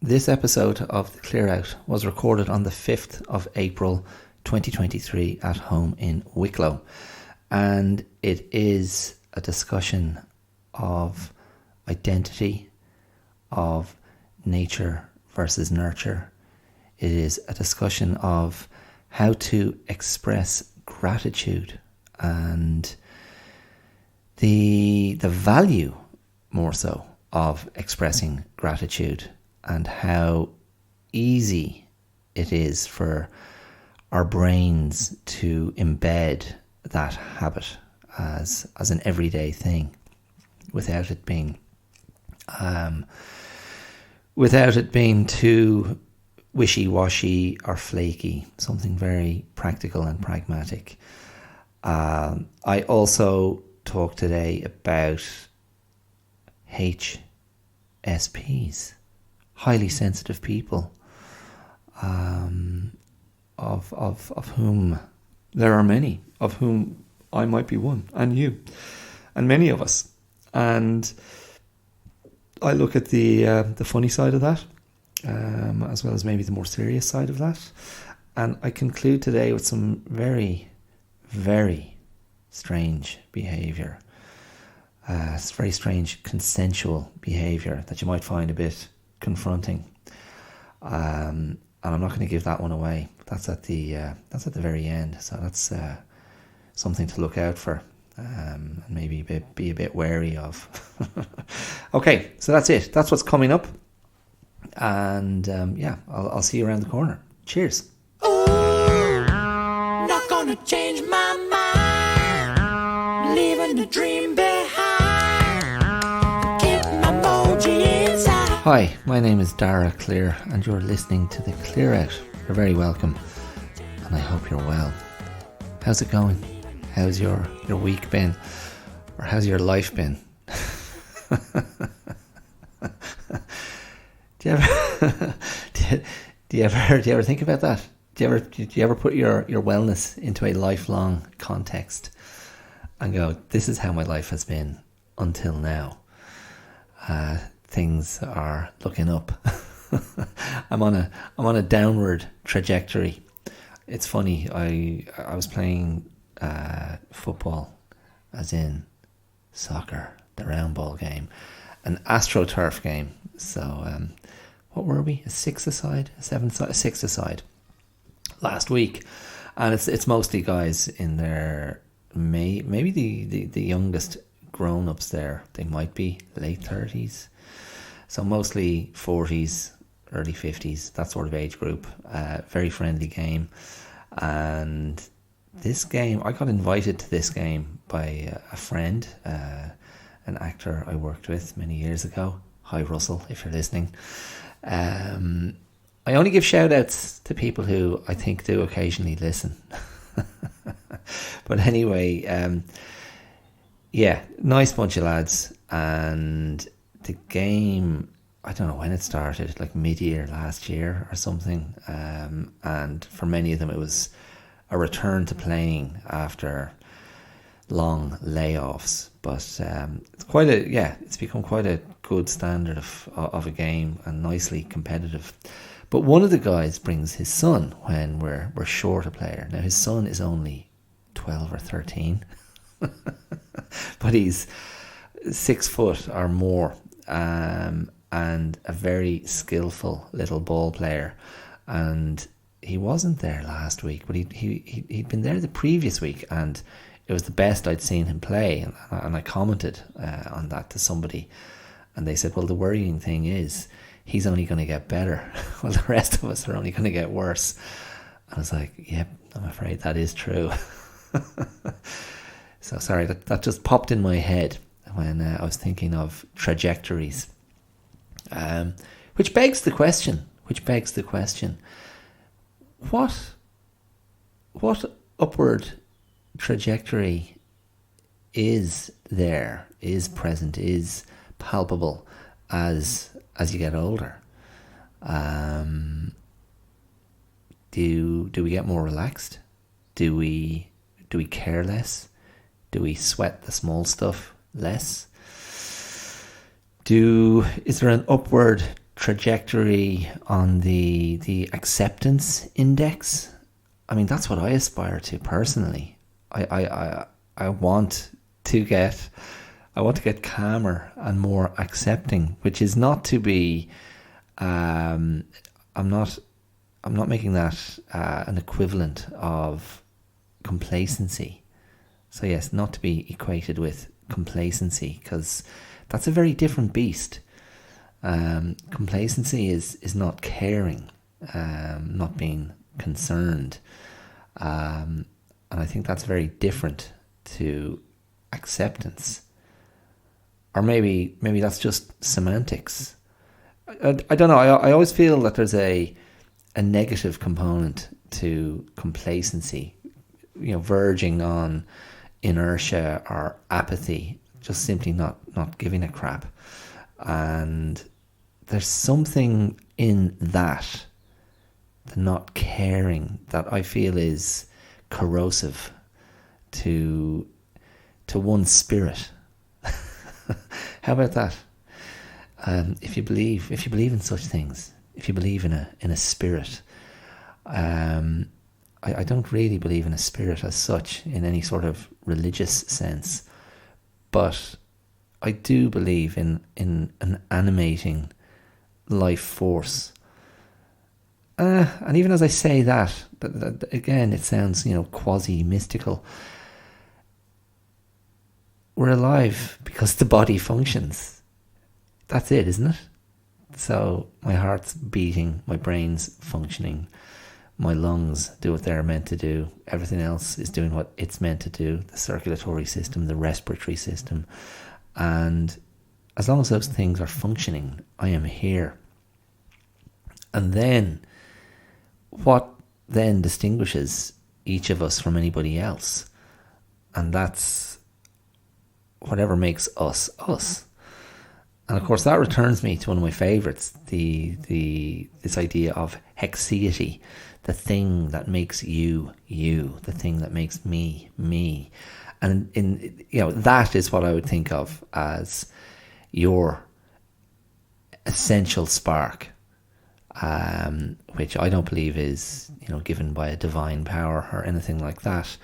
This episode of The Clear Out was recorded on the 5th of April 2023 at home in Wicklow, and it is a discussion of identity, of nature versus nurture. It is a discussion of how to express gratitude and the value, more so, of expressing gratitude, and how easy it is for our brains to embed that habit as an everyday thing without it being too wishy-washy or flaky, something very practical and pragmatic. I also talk today about HSPs, highly sensitive people, of whom there are many, of whom I might be one, and you, and many of us. And I look at the funny side of that, as well as maybe the more serious side of that. And I conclude today with some very, very strange behaviour. It's very strange consensual behaviour that you might find a bit confronting. And I'm not going to give that one away. That's at the very end. So that's something to look out for. And maybe be a bit wary of. Okay, so that's it. That's what's coming up. And I'll see you around the corner. Cheers. Not gonna change my mind, leaving the dream behind, keep my moji inside. Hi, my name is Dara Clear, and you're listening to The Clear Out. You're very welcome, and I hope you're well. How's it going? How's your week been? Or how's your life been? Do you ever think about that? Do you ever put your wellness into a lifelong context and go, this is how my life has been until now? Things are looking up. I'm on a downward trajectory. It's funny. I was playing football, as in soccer, the round ball game, an AstroTurf game. So what were we? A 6-a-side, a 7-a-side, a 6-a-side last week, and it's mostly guys in their maybe the youngest grown-ups there. They might be late 30s, so mostly 40s, early 50s, that sort of age group. Very friendly game. And this game, I got invited to this game by a friend, an actor I worked with many years ago. Hi Russell, if you're listening. I only give shout outs to people who I think do occasionally listen. But anyway, nice bunch of lads. And the game, I don't know when it started, like mid-year last year or something. And for many of them, it was a return to playing after long layoffs. But it's become quite a good standard of a game, and nicely competitive. But one of the guys brings his son when we're short a player. Now his son is only 12 or 13, but he's 6 foot or more, and a very skillful little ball player. And he wasn't there last week, but he'd been there the previous week, and it was the best I'd seen him play. And I commented on that to somebody, and they said, well, the worrying thing is he's only going to get better while the rest of us are only going to get worse. And I was like, yep, I'm afraid that is true. So sorry, that just popped in my head when I was thinking of trajectories. Which begs the question, what upward trajectory is there, is present, is palpable as you get older? Do we get more relaxed? Do we care less? Do we sweat the small stuff less? Is there an upward trajectory on the acceptance index. I mean, that's what I aspire to personally. I want to get calmer and more accepting, which is not to be. I'm not making that an equivalent of complacency. So yes, not to be equated with complacency, because that's a very different beast. Complacency is not caring, not being concerned, and I think that's very different to acceptance. Or maybe that's just semantics. I don't know. I always feel that there's a negative component to complacency, verging on inertia or apathy, just simply not giving a crap. And there's something in that, the not caring, that I feel is corrosive to one's spirit. How about that? If you believe in such things, if you believe in a spirit, I don't really believe in a spirit as such in any sort of religious sense, but I do believe in an animating life force. And even as I say that again, it sounds, quasi-mystical. We're alive because the body functions. That's it, isn't it? So my heart's beating, my brain's functioning, my lungs do what they're meant to do, everything else is doing what it's meant to do, the circulatory system, the respiratory system. And as long as those things are functioning, I am here. And then, what then distinguishes each of us from anybody else? And that's whatever makes us us. And of course that returns me to one of my favourites, this idea of hexiety, the thing that makes you, the thing that makes me, me. And that is what I would think of as your essential spark, which I don't believe is given by a divine power or anything like that.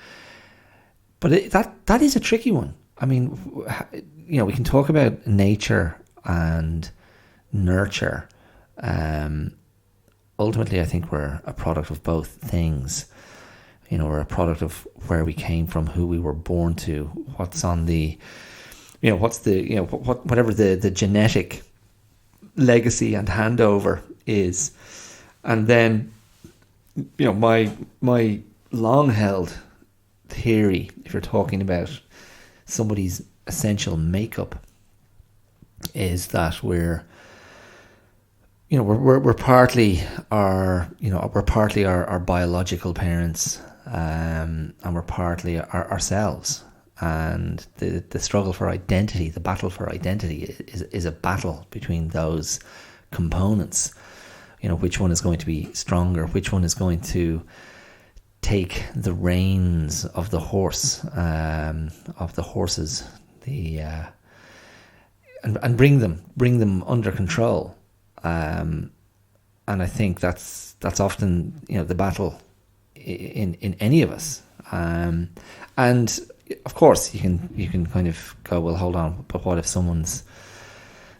But that is a tricky one. I mean, we can talk about nature and nurture. Ultimately, I think we're a product of both things. We're a product of where we came from, who we were born to, what's on the, whatever the genetic legacy and handover is. And then, my long held theory, if you're talking about somebody's essential makeup, is that we're partly our biological parents, and we're partly ourselves. And the struggle for identity, the battle for identity, is a battle between those components. Which one is going to be stronger? Which one is going to take the reins of the horse, of the horses, and bring them under control. And I think that's often the battle in any of us. And of course you can kind of go, well, hold on, but what if someone's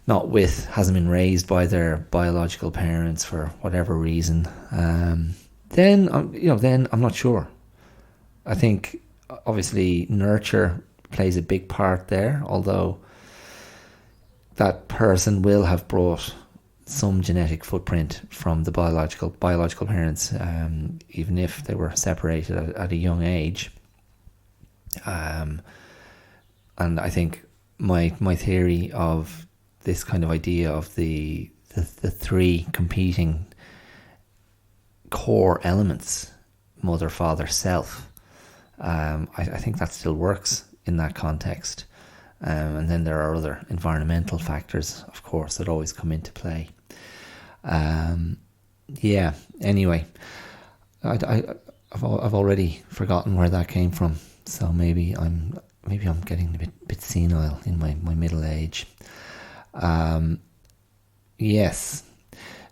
hasn't been raised by their biological parents for whatever reason? Then I'm not sure. I think obviously nurture plays a big part there, although that person will have brought some genetic footprint from the biological parents, even if they were separated at a young age. And I think my theory of this kind of idea of the three competing core elements, mother, father, self, I think that still works in that context. And then there are other environmental factors, of course, that always come into play. Anyway, I've already forgotten where that came from, so maybe I'm getting a bit senile in my middle age. Yes,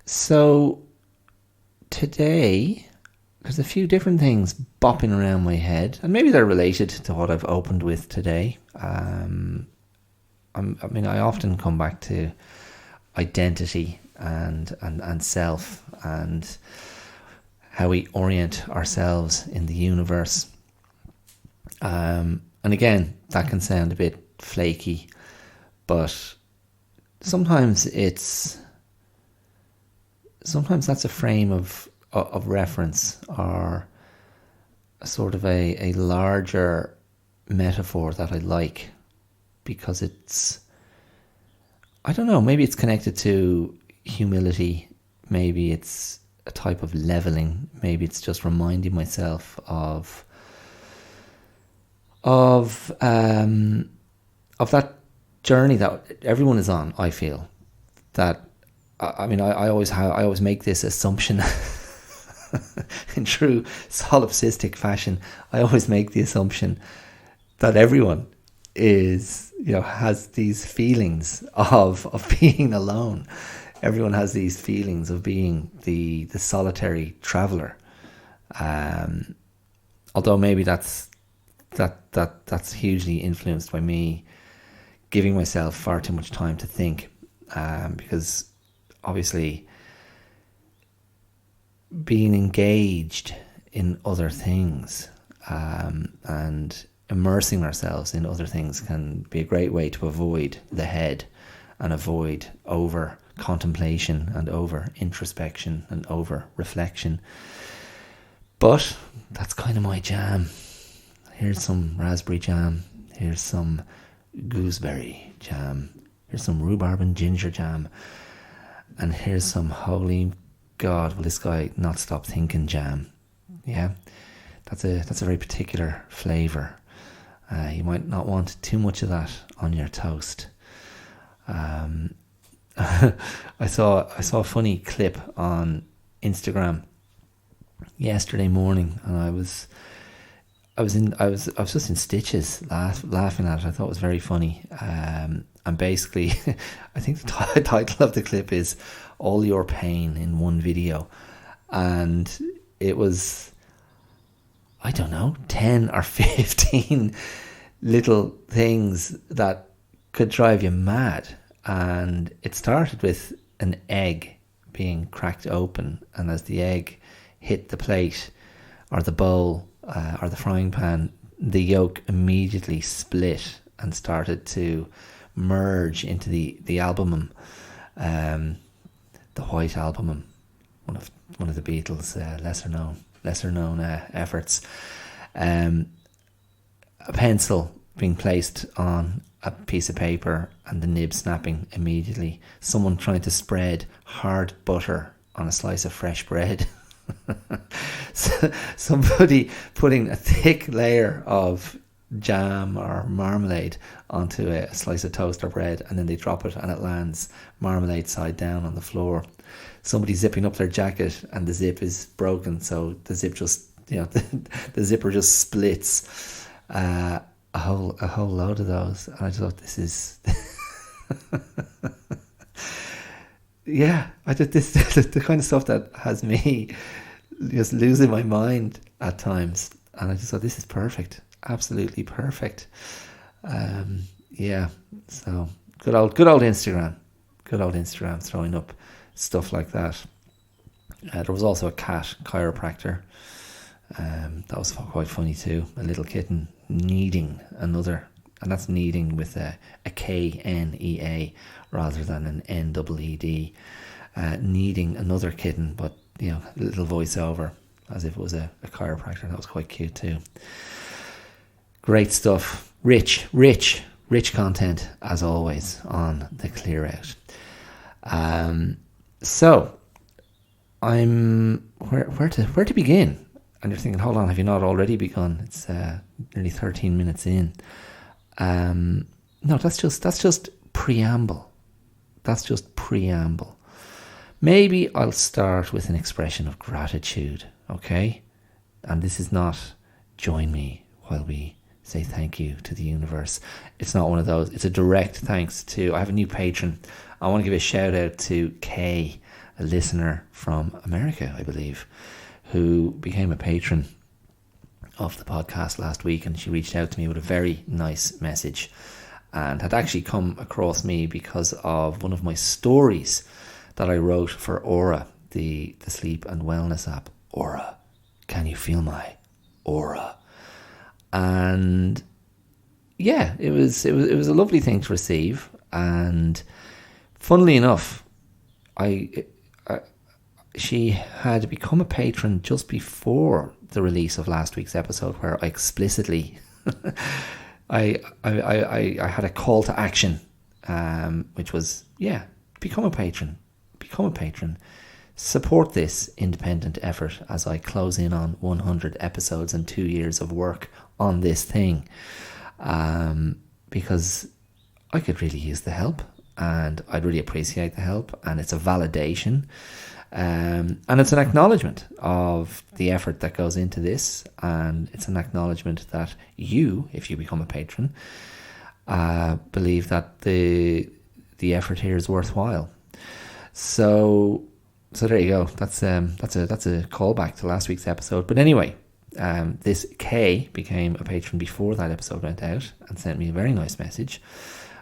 So today, there's a few different things bopping around my head, and maybe they're related to what I've opened with today. I often come back to identity and self, and how we orient ourselves in the universe. And again, that can sound a bit flaky, but sometimes that's a frame of reference, or a sort of a larger metaphor that I like, because it's, I don't know, maybe it's connected to humility, maybe it's a type of leveling, maybe it's just reminding myself of that journey that everyone is on. I feel that, I always make this assumption in true solipsistic fashion. I always make the assumption that everyone has these feelings of being alone. Everyone has these feelings of being the solitary traveller. Although maybe that's hugely influenced by me giving myself far too much time to think, because obviously being engaged in other things, and immersing ourselves in other things, can be a great way to avoid the head, and avoid over contemplation, and over introspection, and over reflection. But that's kind of my jam. Here's some raspberry jam, here's some gooseberry jam, here's some rhubarb and ginger jam, and here's some holy God, will this guy not stop thinking jam. Yeah, that's a very particular flavour. You might not want too much of that on your toast. I saw a funny clip on Instagram yesterday morning, and I was just in stitches laughing at it. I thought it was very funny. And basically, I think the title of the clip is "All Your Pain in One Video," and it was, I don't know, 10 or 15 little things that could drive you mad. And it started with an egg being cracked open, and as the egg hit the plate or the bowl or the frying pan, the yolk immediately split and started to merge into the albumum, the white albumum, one of the Beatles' lesser known efforts. A pencil being placed on a piece of paper and the nib snapping immediately. Someone trying to spread hard butter on a slice of fresh bread. Somebody putting a thick layer of jam or marmalade onto a slice of toast or bread, and then they drop it and it lands marmalade side down on the floor. Somebody zipping up their jacket and the zip is broken, so the zip just, the zipper just splits. A whole load of those, and I just thought, this is yeah, I did this the kind of stuff that has me just losing my mind at times, and I just thought, this is perfect, absolutely perfect. Yeah, so good old Instagram throwing up stuff like that. There was also a cat chiropractor. That was quite funny too. A little kitten kneading another, and that's kneading with a Knea rather than an Ned. Kneading another kitten, but a little voiceover as if it was a chiropractor. That was quite cute too. Great stuff. Rich content as always on the Clear Out. So I'm where to begin? And you're thinking, hold on, have you not already begun? It's nearly 13 minutes in. No, that's just preamble. That's just preamble. Maybe I'll start with an expression of gratitude, okay? And this is not join me while we say thank you to the universe. It's not one of those. It's a direct thanks to, I have a new patron. I want to give a shout out to Kay. a listener from America, I believe, who became a patron of the podcast last week, and she reached out to me with a very nice message, and had actually come across me because of one of my stories that I wrote for Aura, the sleep and wellness app. Aura, can you feel my aura? And yeah, it was a lovely thing to receive. And funnily enough, she had become a patron just before the release of last week's episode, where I explicitly I had a call to action, which was, become a patron, support this independent effort as I close in on 100 episodes and 2 years of work on this thing, because I could really use the help, and I'd really appreciate the help, and it's a validation, and it's an acknowledgement of the effort that goes into this, and it's an acknowledgement that you, if you become a patron, believe that the effort here is worthwhile. So there you go. That's a callback to last week's episode. But anyway, this Kay became a patron before that episode went out and sent me a very nice message,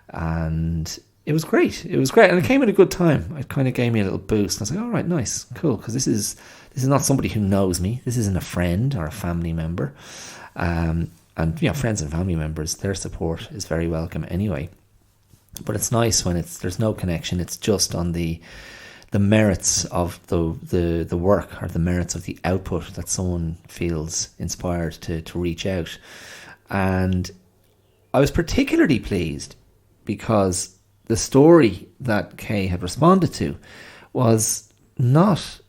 and it was great. And it came at a good time. It kind of gave me a little boost. And I was like, all right, nice, cool, because this is not somebody who knows me. This isn't a friend or a family member. And friends and family members, their support is very welcome anyway. But it's nice when there's no connection. It's just on the merits of the work, or the merits of the output, that someone feels inspired to reach out. And I was particularly pleased because the story that Kay had responded to was not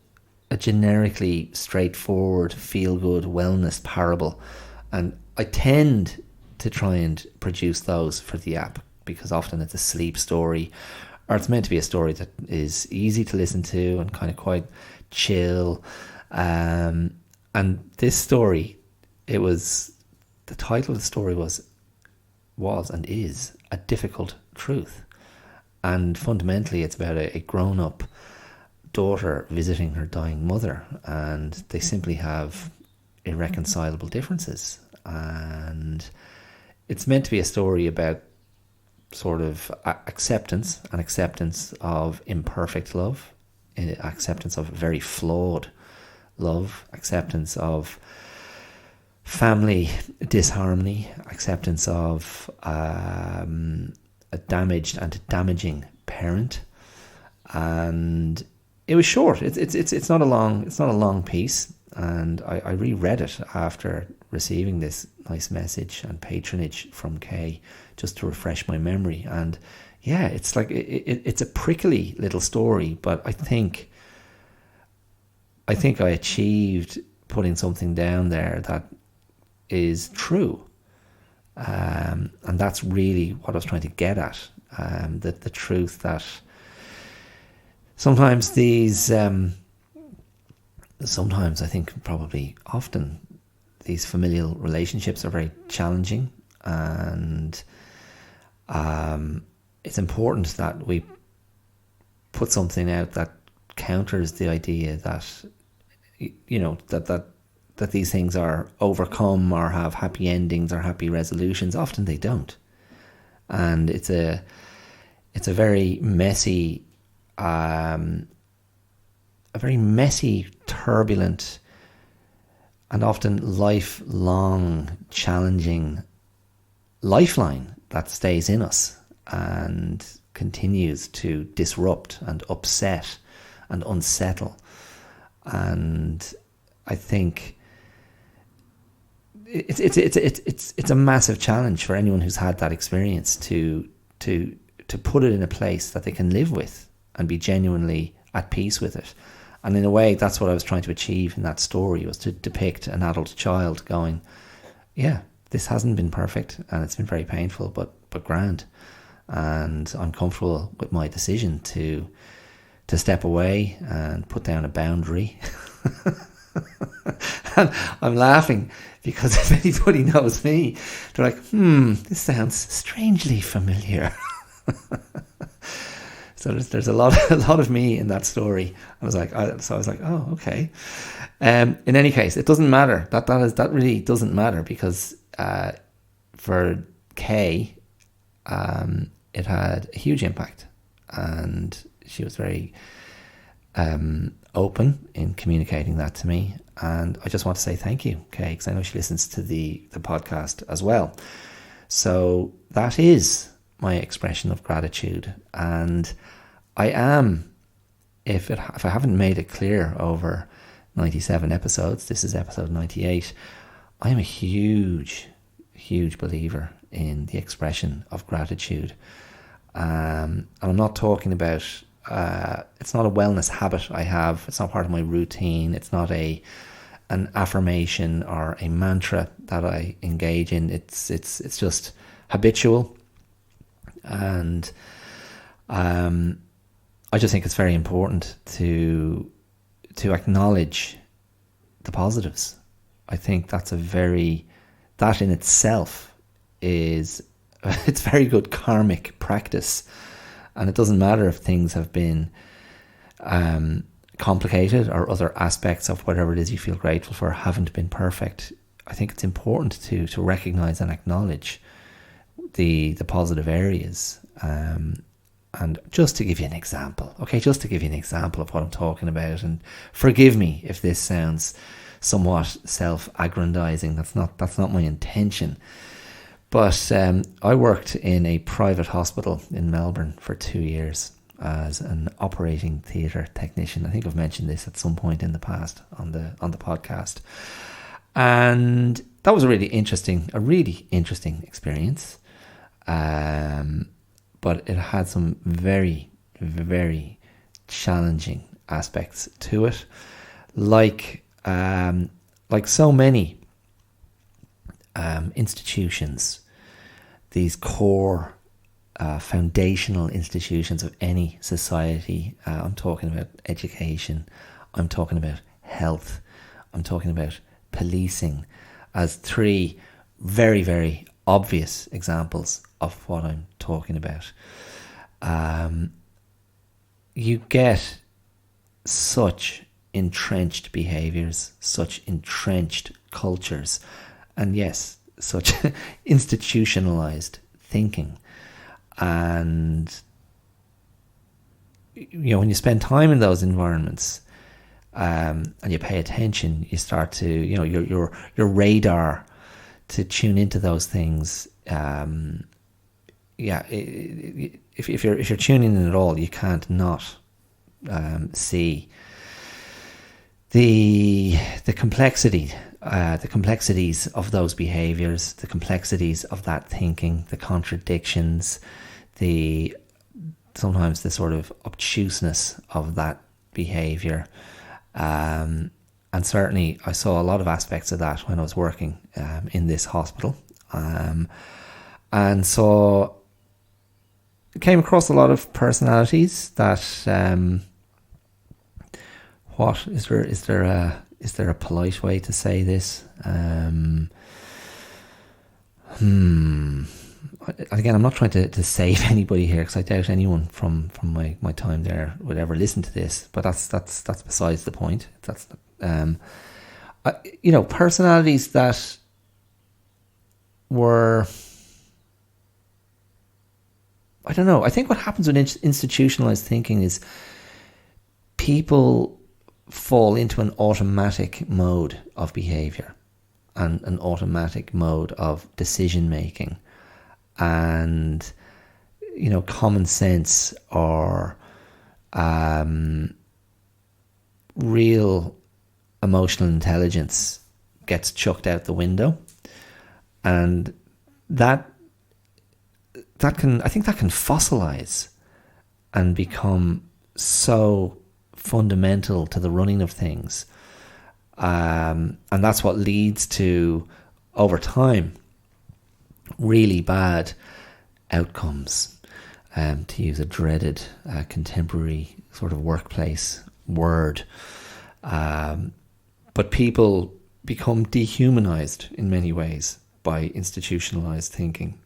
a generically straightforward feel-good wellness parable. And I tend to try and produce those for the app, because often it's a sleep story, or it's meant to be a story that is easy to listen to and kind of quite chill. And this story, the title of the story was and is A Difficult Truth. And fundamentally, it's about a grown-up daughter visiting her dying mother, and they simply have irreconcilable differences. And it's meant to be a story about sort of acceptance of imperfect love, acceptance of very flawed love, acceptance of family disharmony, acceptance of a damaged and damaging parent. And it was short. It's not a long piece, and I reread it after receiving this nice message and patronage from Kay, just to refresh my memory. And yeah, it's like it's a prickly little story, but I think I achieved putting something down there that is true. And that's really what I was trying to get at. The truth that sometimes I think probably often these familial relationships are very challenging, and it's important that we put something out that counters the idea that that these things are overcome or have happy endings or happy resolutions. Often they don't, and it's a very messy, turbulent, and often lifelong challenging lifeline that stays in us and continues to disrupt and upset and unsettle. And I think it's a massive challenge for anyone who's had that experience to put it in a place that they can live with and be genuinely at peace with it. And in a way, that's what I was trying to achieve in that story, was to depict an adult child going, yeah, this hasn't been perfect and it's been very painful, but grand. And I'm comfortable with my decision to step away and put down a boundary. And I'm laughing because if anybody knows me, they're like, this sounds strangely familiar. So there's a lot a lot of me in that story. I was like, oh, okay. In any case, it doesn't matter. That really doesn't matter, because for Kay, it had a huge impact, and she was very open in communicating that to me. And I just want to say thank you, Kay, because I know she listens to the podcast as well. So that is my expression of gratitude, and I am, if I haven't made it clear over 97 episodes, this is episode 98, I am a huge believer in the expression of gratitude. And I'm not talking about, it's not a wellness habit I have, it's not part of my routine, it's not an affirmation or a mantra that I engage in. It's just habitual, and I just think it's very important to acknowledge the positives. I think that in itself is it's very good karmic practice, and it doesn't matter if things have been complicated or other aspects of whatever it is you feel grateful for haven't been perfect. I think it's important to recognize and acknowledge the positive areas. And just to give you an example, of what I'm talking about, and forgive me if this sounds somewhat self-aggrandizing. That's not my intention. But I worked in a private hospital in Melbourne for 2 years as an operating theatre technician. I think I've mentioned this at some point in the past on the podcast. And that was a really interesting experience. But it had some very, very challenging aspects to it. Like so many institutions, these core foundational institutions of any society, I'm talking about education, I'm talking about health, I'm talking about policing, as three very, very obvious examples of what I'm talking about. You get such entrenched behaviors, such entrenched cultures, and yes, such institutionalized thinking. And when you spend time in those environments, and you pay attention, you start to, your radar to tune into those things. If you're tuning in at all, you can't not see the complexity, the complexities of those behaviors, the complexities of that thinking, the contradictions, sometimes the sort of obtuseness of that behavior. And certainly I saw a lot of aspects of that when I was working in this hospital. And so came across a lot of personalities that, is there a polite way to say this? Again, I'm not trying to save anybody here, because I doubt anyone from my time there would ever listen to this, but that's besides the point. That's personalities that were, I don't know. I think what happens with institutionalized thinking is people fall into an automatic mode of behavior and an automatic mode of decision making, and common sense or real emotional intelligence gets chucked out the window, and that can fossilize and become so fundamental to the running of things, and that's what leads to, over time, really bad outcomes, to use a dreaded contemporary sort of workplace word. But people become dehumanized in many ways by institutionalized thinking,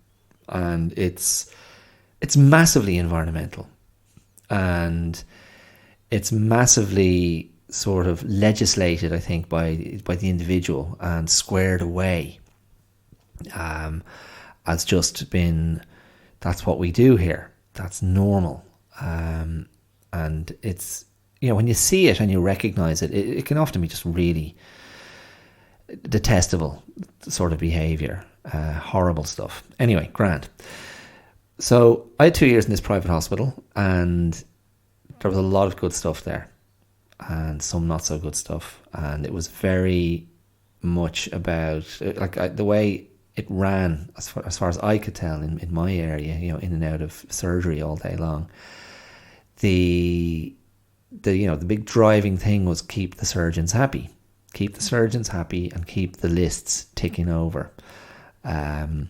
and it's massively environmental. And it's massively sort of legislated, I think, by the individual and squared away as just been, that's what we do here. That's normal. And it's, when you see it and you recognize it, it can often be just really detestable sort of behaviour, horrible stuff. Anyway, grand. So I had 2 years in this private hospital, and there was a lot of good stuff there and some not so good stuff. And it was very much about the way it ran, as far as I could tell, in my area, in and out of surgery all day long. The big driving thing was keep the surgeons happy. Keep the surgeons happy and keep the lists ticking over. And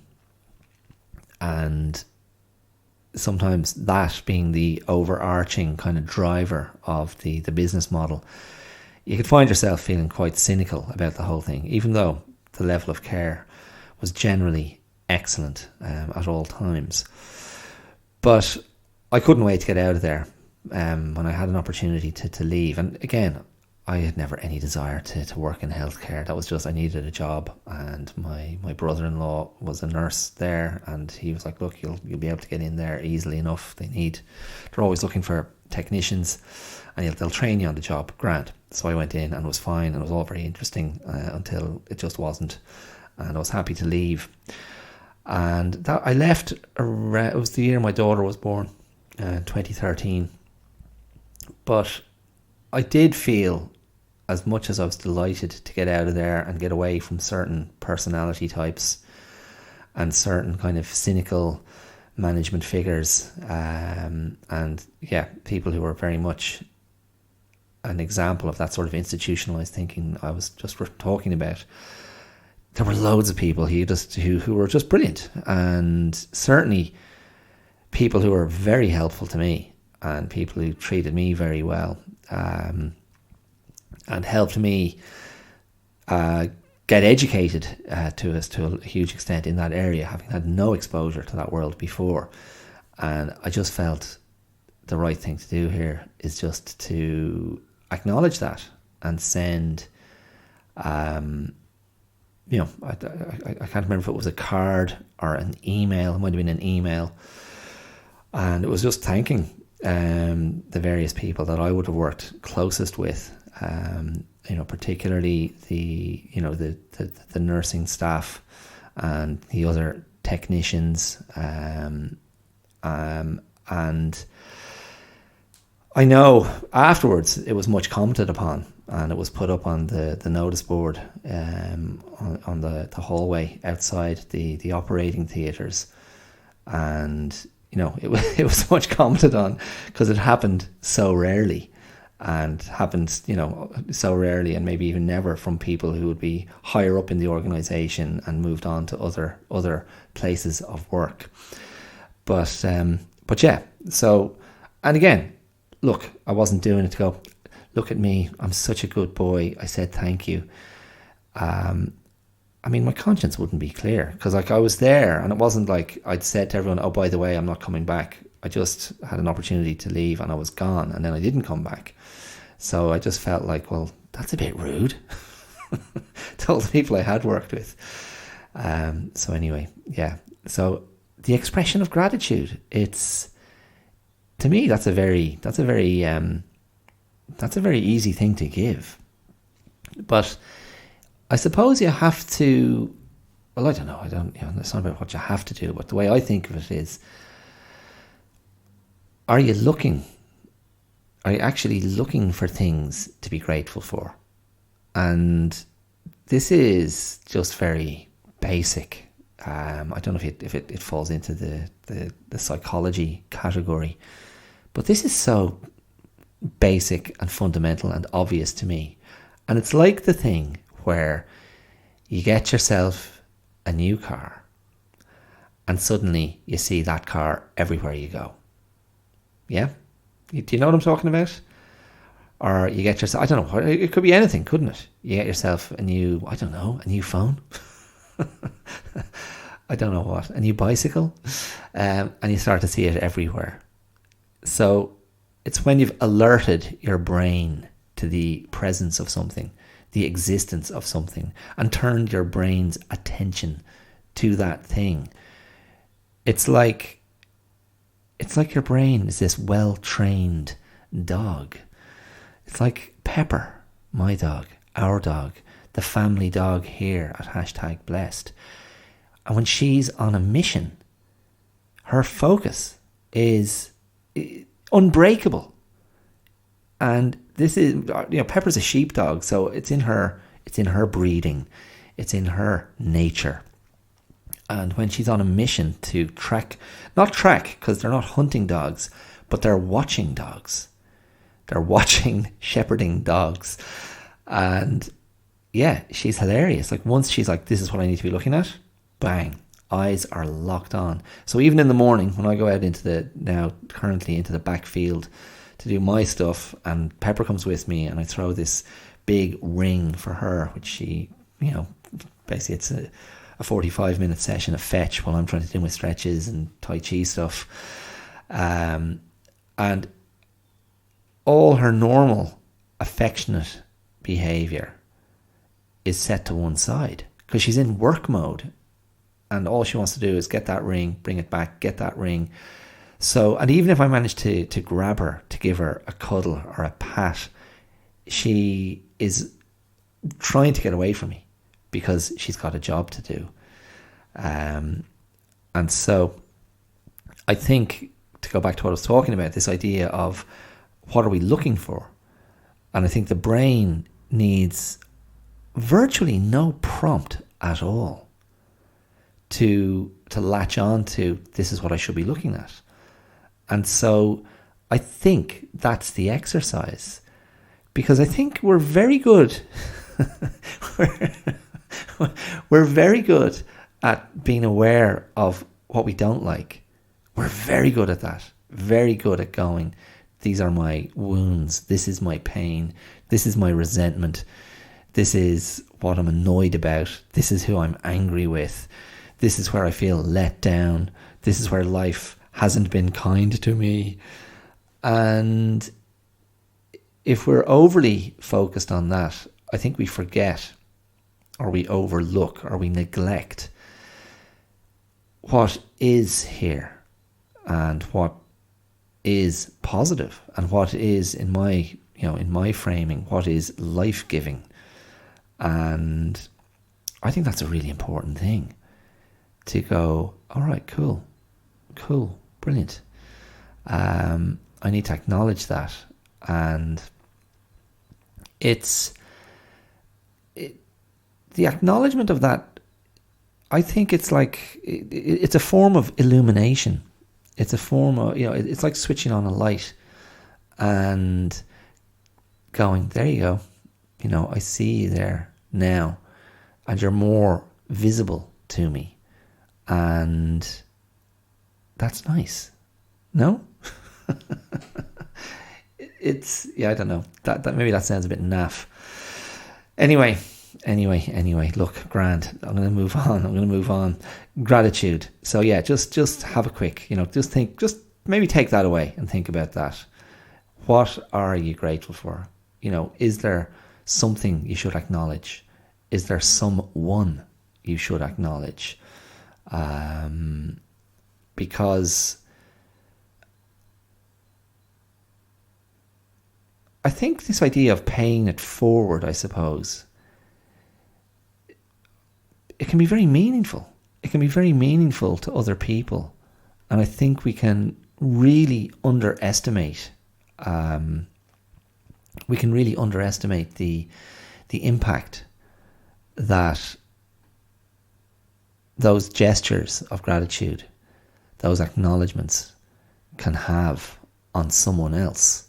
sometimes that being the overarching kind of driver of the business model, you could find yourself feeling quite cynical about the whole thing, even though the level of care was generally excellent at all times. But I couldn't wait to get out of there when I had an opportunity to leave. And again, I had never any desire to work in healthcare. That was just, I needed a job, and my brother-in-law was a nurse there, and he was like, look, you'll be able to get in there easily enough. They're always looking for technicians, and they'll train you on the job. Grand. So I went in and it was fine, and it was all very interesting until it just wasn't, and I was happy to leave. And that I left around, it was the year my daughter was born, 2013. But I did feel, as much as I was delighted to get out of there and get away from certain personality types and certain kind of cynical management figures, and people who were very much an example of that sort of institutionalized thinking I was just talking about, there were loads of people who were just brilliant, and certainly people who were very helpful to me and people who treated me very well. And helped me get educated to a huge extent in that area, having had no exposure to that world before. And I just felt the right thing to do here is just to acknowledge that and send, I can't remember if it was a card or an email. It might have been an email. And it was just thanking the various people that I would have worked closest with, particularly the nursing staff and the other technicians, and I know afterwards it was much commented upon, and it was put up on the notice board on the hallway outside the operating theatres, and it was much commented on because it happened so rarely, and happens, so rarely, and maybe even never, from people who would be higher up in the organisation and moved on to other places of work. But yeah. So, and again, look, I wasn't doing it to go, look at me, I'm such a good boy, I said thank you. My conscience wouldn't be clear, because I was there, and it wasn't like I'd said to everyone, oh, by the way, I'm not coming back. I just had an opportunity to leave and I was gone, and then I didn't come back. So I just felt like, well, that's a bit rude to all the people I had worked with. So anyway, yeah. So the expression of gratitude, it's, to me, that's a very easy thing to give. But I suppose you have to, well, I don't know, it's not about what you have to do, but the way I think of it is, are you actually looking for things to be grateful for? And this is just very basic. I don't know if it falls into the psychology category, but this is so basic and fundamental and obvious to me. And it's like the thing where you get yourself a new car and suddenly you see that car everywhere you go. Yeah? Do you know what I'm talking about? Or you get yourself, I don't know, it could be anything, couldn't it? You get yourself a new phone. I don't know what, a new bicycle, and you start to see it everywhere. So It's when you've alerted your brain to the presence of something, the existence of something, and turned your brain's attention to that thing. It's like your brain is this well-trained dog. It's like Pepper, my dog, our dog, the family dog here at #blessed. And when she's on a mission, her focus is unbreakable. And this is, Pepper's a sheepdog, so it's in her breeding, it's in her nature. And when she's on a mission to not track, because they're not hunting dogs, but they're watching dogs. They're watching shepherding dogs. And yeah, she's hilarious. Like once she's like, this is what I need to be looking at, bang, eyes are locked on. So even in the morning when I go out currently into the backfield to do my stuff, and Pepper comes with me, and I throw this big ring for her, which she, basically it's a 45-minute session of fetch while I'm trying to do my stretches and Tai Chi stuff. And all her normal affectionate behaviour is set to one side because she's in work mode, and all she wants to do is get that ring, bring it back, get that ring. So, and even if I manage to grab her, to give her a cuddle or a pat, she is trying to get away from me because she's got a job to do. And so I think, to go back to what I was talking about, this idea of what are we looking for? And I think the brain needs virtually no prompt at all to latch on to, this is what I should be looking at. And so I think that's the exercise, because I think we're very good. we're very good at being aware of what we don't like. We're very good at that. Very good at going, these are my wounds. This is my pain. This is my resentment. This is what I'm annoyed about. This is who I'm angry with. This is where I feel let down. This is where life hasn't been kind to me. And if we're overly focused on that, I think we forget, or we overlook, or we neglect what is here, and what is positive, and what is, in my framing, what is life-giving. And I think that's a really important thing, to go, all right, cool, brilliant. I need to acknowledge that. And the acknowledgement of that, I think it's like, it's a form of illumination. It's a form of, it's like switching on a light and going, there you go. I see you there now, and you're more visible to me. And that's nice. No? I don't know. That maybe that sounds a bit naff. Anyway, look, grand. I'm going to move on. Gratitude. So yeah, just have a quick, just maybe take that away and think about that. What are you grateful for? Is there something you should acknowledge? Is there someone you should acknowledge? Because I think this idea of paying it forward, I suppose, it can be very meaningful. It can be very meaningful to other people. And I think we can really underestimate the impact that those gestures of gratitude, those acknowledgements, can have on someone else.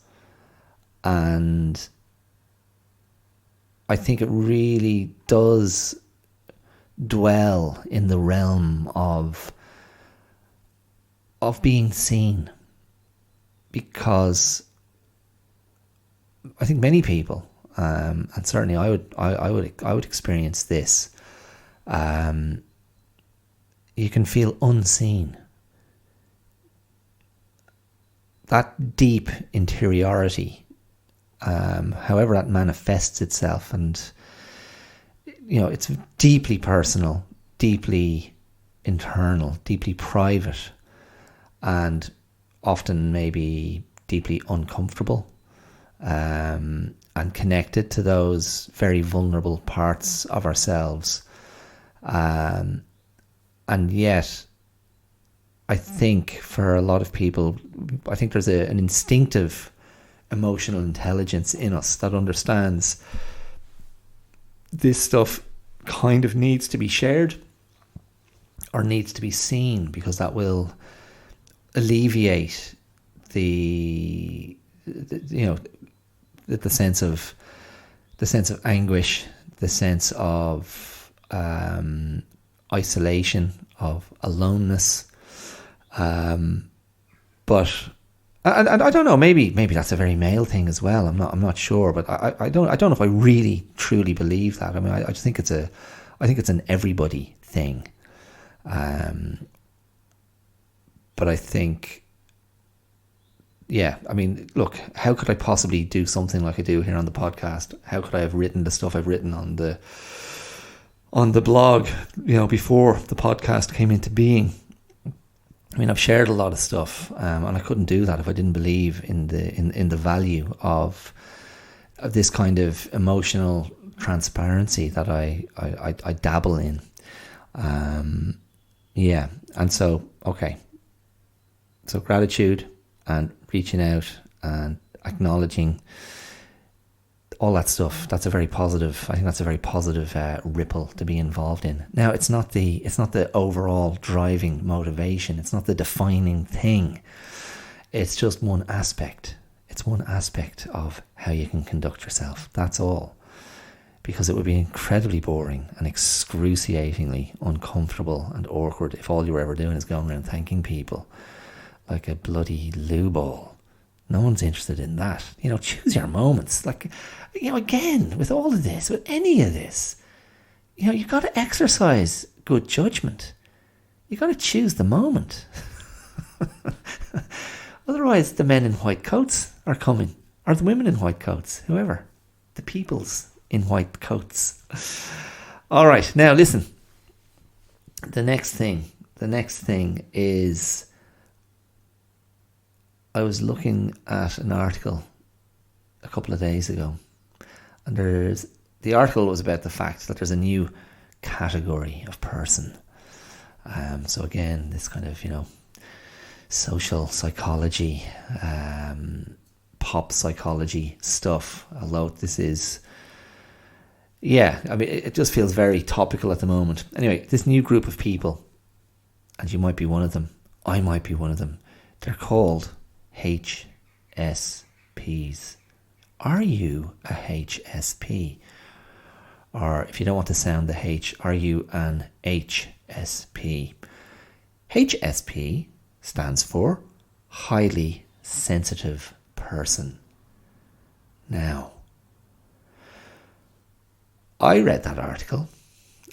And I think it really does dwell in the realm of being seen, because I think many people, and certainly I would experience this. You can feel unseen that deep interiority, however that manifests itself, and it's deeply personal, deeply internal, deeply private, and often maybe deeply uncomfortable, and connected to those very vulnerable parts of ourselves. And yet, I think for a lot of people, I think there's an instinctive emotional intelligence in us that understands this stuff kind of needs to be shared or needs to be seen, because that will alleviate the sense of anguish, the sense of isolation, of aloneness. But I don't know. Maybe that's a very male thing as well. I'm not sure, but I don't know if I really truly believe that. I mean, I just think it's an everybody thing. But I think, yeah, I mean, look, how could I possibly do something like I do here on the podcast? How could I have written the stuff I've written on the blog, before the podcast came into being? I mean, I've shared a lot of stuff, and I couldn't do that if I didn't believe in the value of this kind of emotional transparency that I dabble in. Yeah, and so, okay. So gratitude and reaching out and acknowledging all that stuff, I think that's a very positive ripple to be involved in. Now, it's not the overall driving motivation. It's not the defining thing. It's just one aspect. It's one aspect of how you can conduct yourself. That's all. Because it would be incredibly boring and excruciatingly uncomfortable and awkward if all you were ever doing is going around thanking people like a bloody loo ball. No one's interested in that. Choose your moments. Like, again, with all of this, with any of this, you've got to exercise good judgment. You've got to choose the moment. Otherwise, the men in white coats are coming, or the women in white coats, whoever. The peoples in white coats. All right, now listen. The next thing is, I was looking at an article a couple of days ago, and the article was about the fact that there's a new category of person. So again, this kind of, social psychology, pop psychology stuff, although this is, yeah, I mean, it just feels very topical at the moment. Anyway, this new group of people, and you might be one of them, I might be one of them, they're called HSPs. Are you a HSP? Or if you don't want to sound the H, are you an HSP? HSP stands for highly sensitive person. Now, I read that article,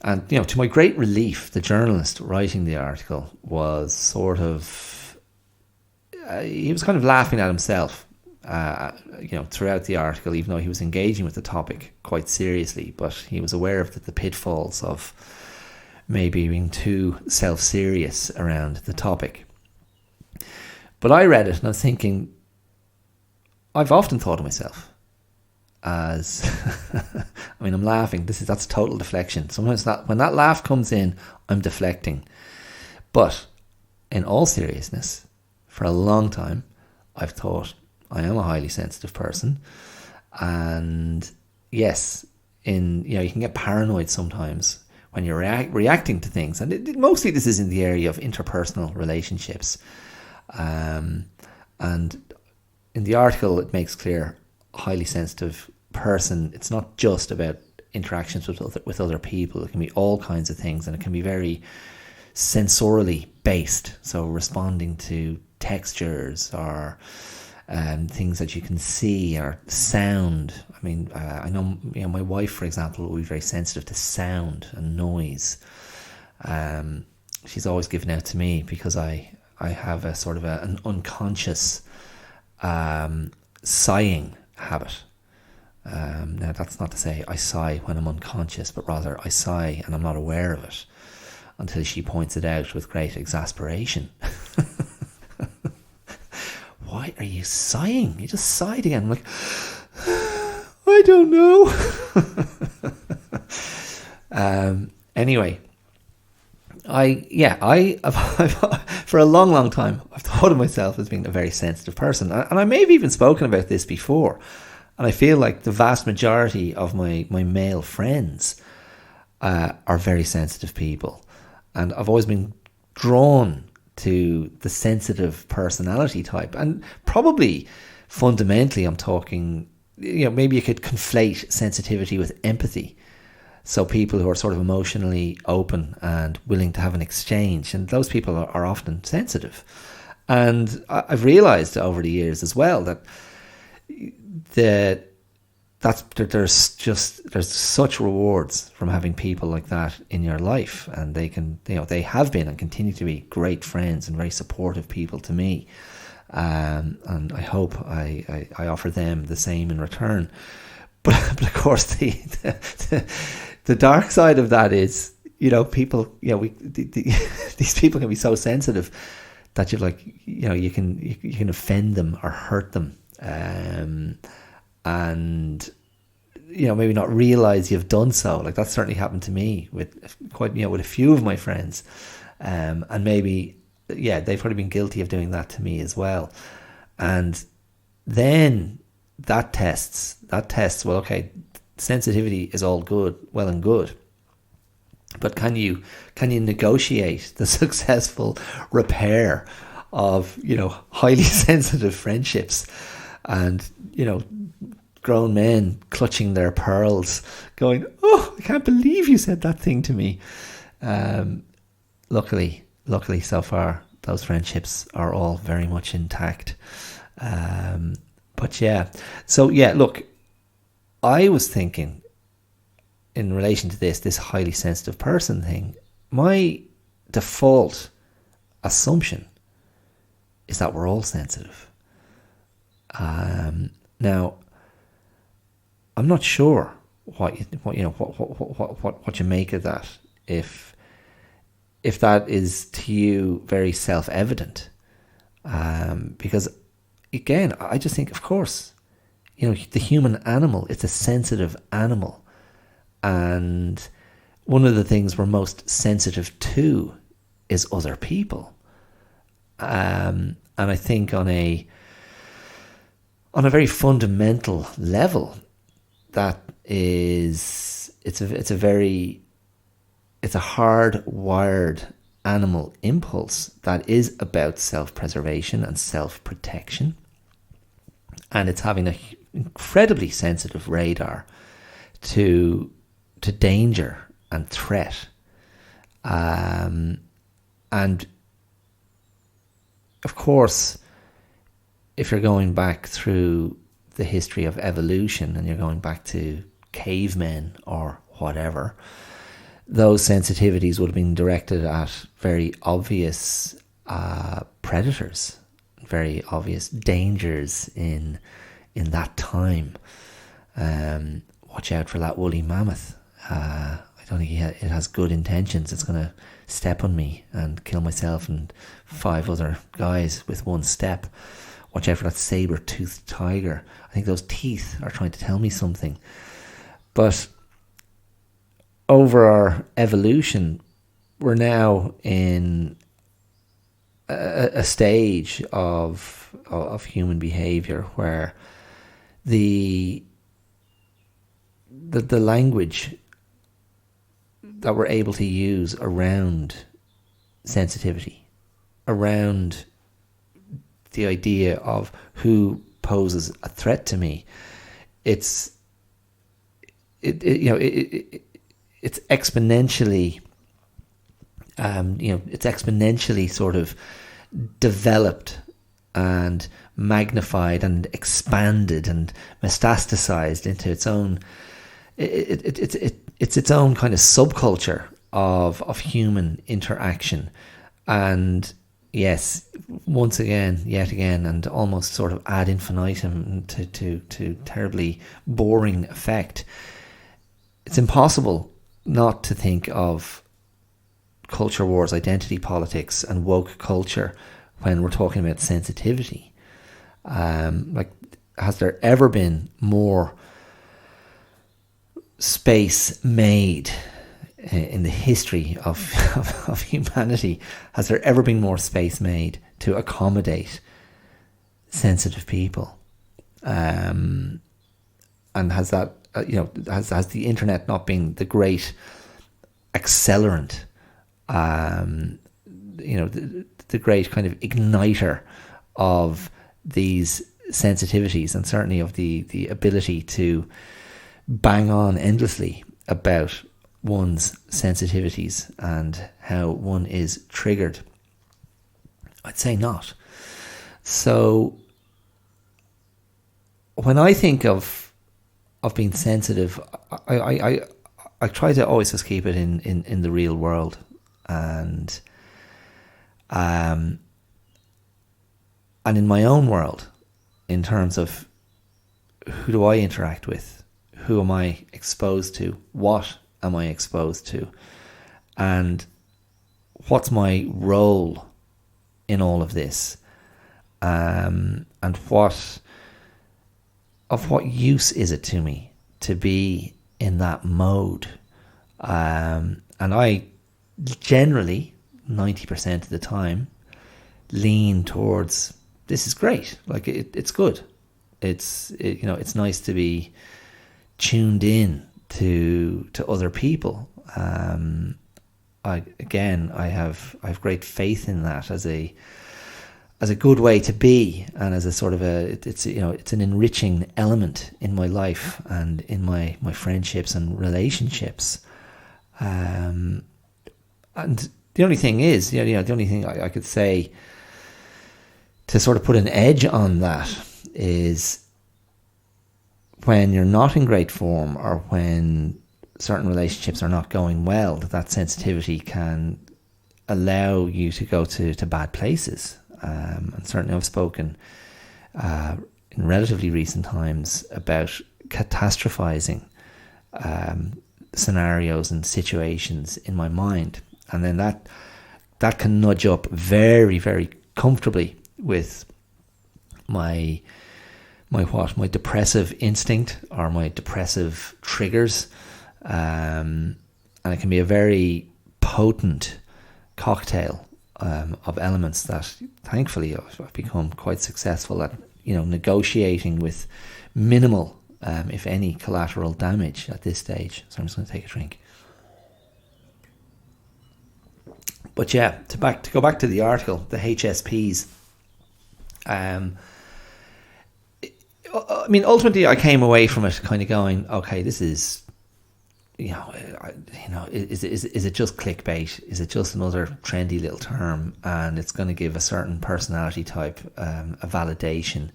and to my great relief, the journalist writing the article was sort of, he was kind of laughing at himself, throughout the article, even though he was engaging with the topic quite seriously. But he was aware of the pitfalls of maybe being too self-serious around the topic. But I read it and I was thinking, I've often thought of myself as, I mean, I'm laughing. That's total deflection. Sometimes when that laugh comes in, I'm deflecting. But in all seriousness, for a long time, I've thought I am a highly sensitive person, and yes, you can get paranoid sometimes when you're reacting to things, and mostly this is in the area of interpersonal relationships. And in the article, it makes clear, highly sensitive person. It's not just about interactions with other people. It can be all kinds of things, and it can be very sensorially based. So responding to textures or things that you can see, or sound. I mean, I know, my wife, for example, will be very sensitive to sound and noise. She's always given out to me because I have a sort of an unconscious sighing habit. Now, that's not to say I sigh when I'm unconscious, but rather I sigh and I'm not aware of it until she points it out with great exasperation. Why are you sighing? You just sighed again. I'm like, I don't know. Anyway, I for a long time, I've thought of myself as being a very sensitive person. And I may have even spoken about this before. And I feel like the vast majority of my male friends are very sensitive people. And I've always been drawn to the sensitive personality type. And probably fundamentally, I'm talking, maybe you could conflate sensitivity with empathy. So people who are sort of emotionally open and willing to have an exchange. And those people are often sensitive. And I've realized over the years as well that there's such rewards from having people like that in your life, and they have been and continue to be great friends and very supportive people to me, and I hope I offer them the same in return. But of course the dark side of that is, people, these people can be so sensitive that you can offend them or hurt them. And maybe not realize you've done so. Like, that's certainly happened to me with with a few of my friends, and maybe they've probably been guilty of doing that to me as well. And then that tests. Well, okay, sensitivity is all well and good, but can you negotiate the successful repair of highly sensitive friendships? And grown men clutching their pearls, going, "Oh, I can't believe you said that thing to me." Luckily, so far, those friendships are all very much intact. But look, I was thinking in relation to this highly sensitive person thing, my default assumption is that we're all sensitive. Now, I'm not sure what you make of that. If that is to you very self-evident, because again, I just think, of course, the human animal, it's a sensitive animal, and one of the things we're most sensitive to is other people, and I think on a very fundamental level, that is, it's a hardwired animal impulse that is about self-preservation and self-protection, and it's having an incredibly sensitive radar to danger and threat, and of course, if you're going back through the history of evolution and you're going back to cavemen or whatever, those sensitivities would have been directed at very obvious predators, very obvious dangers in that time. Watch out for that woolly mammoth. I don't think it has good intentions. It's going to step on me and kill myself and 5 other guys with one step. Watch out for that saber-toothed tiger. I think those teeth are trying to tell me something. But over our evolution, we're now in a stage of human behavior where the language that we're able to use around sensitivity, around the idea of who poses a threat to me, it's exponentially it's exponentially sort of developed and magnified and expanded and metastasized into its own it's its own kind of subculture of human interaction. And yes, once again, yet again, and almost sort of ad infinitum to terribly boring effect, it's impossible not to think of culture wars, identity politics, and woke culture when we're talking about sensitivity. Like, has there ever been more space made in the history of humanity? Has there ever been more space made to accommodate sensitive people? And has that, has the internet not been the great accelerant, the great kind of igniter of these sensitivities, and certainly of the ability to bang on endlessly about one's sensitivities and how one is triggered? I'd say not. So when I think of being sensitive, I try to always just keep it in the real world, and in my own world, in terms of who do I interact with, who am I exposed to, what am I exposed to, and what's my role in all of this, and what use is it to me to be in that mode. And I generally, 90% of the time, lean towards, this is great, like it's good, it's nice to be tuned in to other people. I have great faith in that as a good way to be, and as a sort of it's an enriching element in my life and in my friendships and relationships. And the only thing is, the only thing I could say to sort of put an edge on that is, when you're not in great form, or when certain relationships are not going well, that sensitivity can allow you to go to bad places. And certainly I've spoken in relatively recent times about catastrophizing scenarios and situations in my mind, and then that can nudge up very, very comfortably with my depressive instinct, or my depressive triggers, and it can be a very potent cocktail of elements that thankfully I've become quite successful at, negotiating with minimal, if any, collateral damage at this stage. So I'm just going to take a drink. But yeah, to go back to the article, the HSPs. Ultimately, I came away from it kind of going, okay, this is, is it just clickbait? Is it just another trendy little term, and it's going to give a certain personality type a validation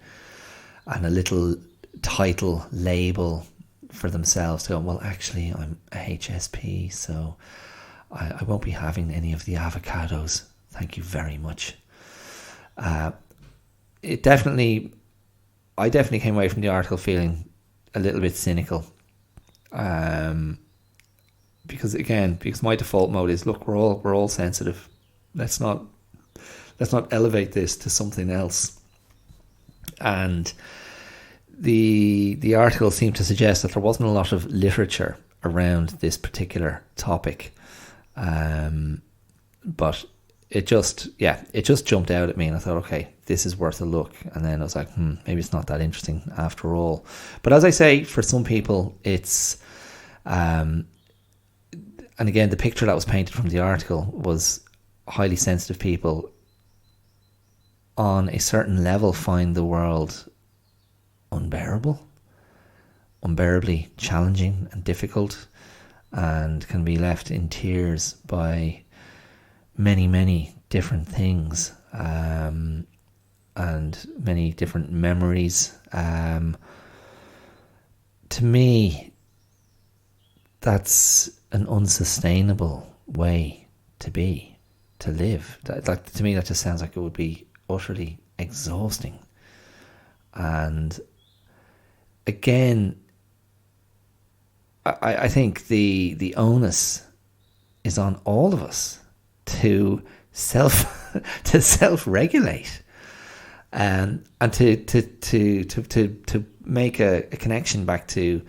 and a little title label for themselves to go, well, actually, I'm a HSP, so I won't be having any of the avocados. Thank you very much. I definitely came away from the article feeling a little bit cynical. Because my default mode is, look, we're all sensitive. Let's not elevate this to something else. And the article seemed to suggest that there wasn't a lot of literature around this particular topic. But it just jumped out at me, and I thought, okay, this is worth a look. And then I was like, maybe it's not that interesting after all. But as I say, for some people, it's and again, the picture that was painted from the article was highly sensitive people on a certain level find the world unbearably challenging and difficult, and can be left in tears by many, many different things, and many different memories. To me, that's an unsustainable way to be. to live. Like, to me, that just sounds like it would be utterly exhausting. And again, I think the onus is on all of us to self-regulate, and to make a connection back to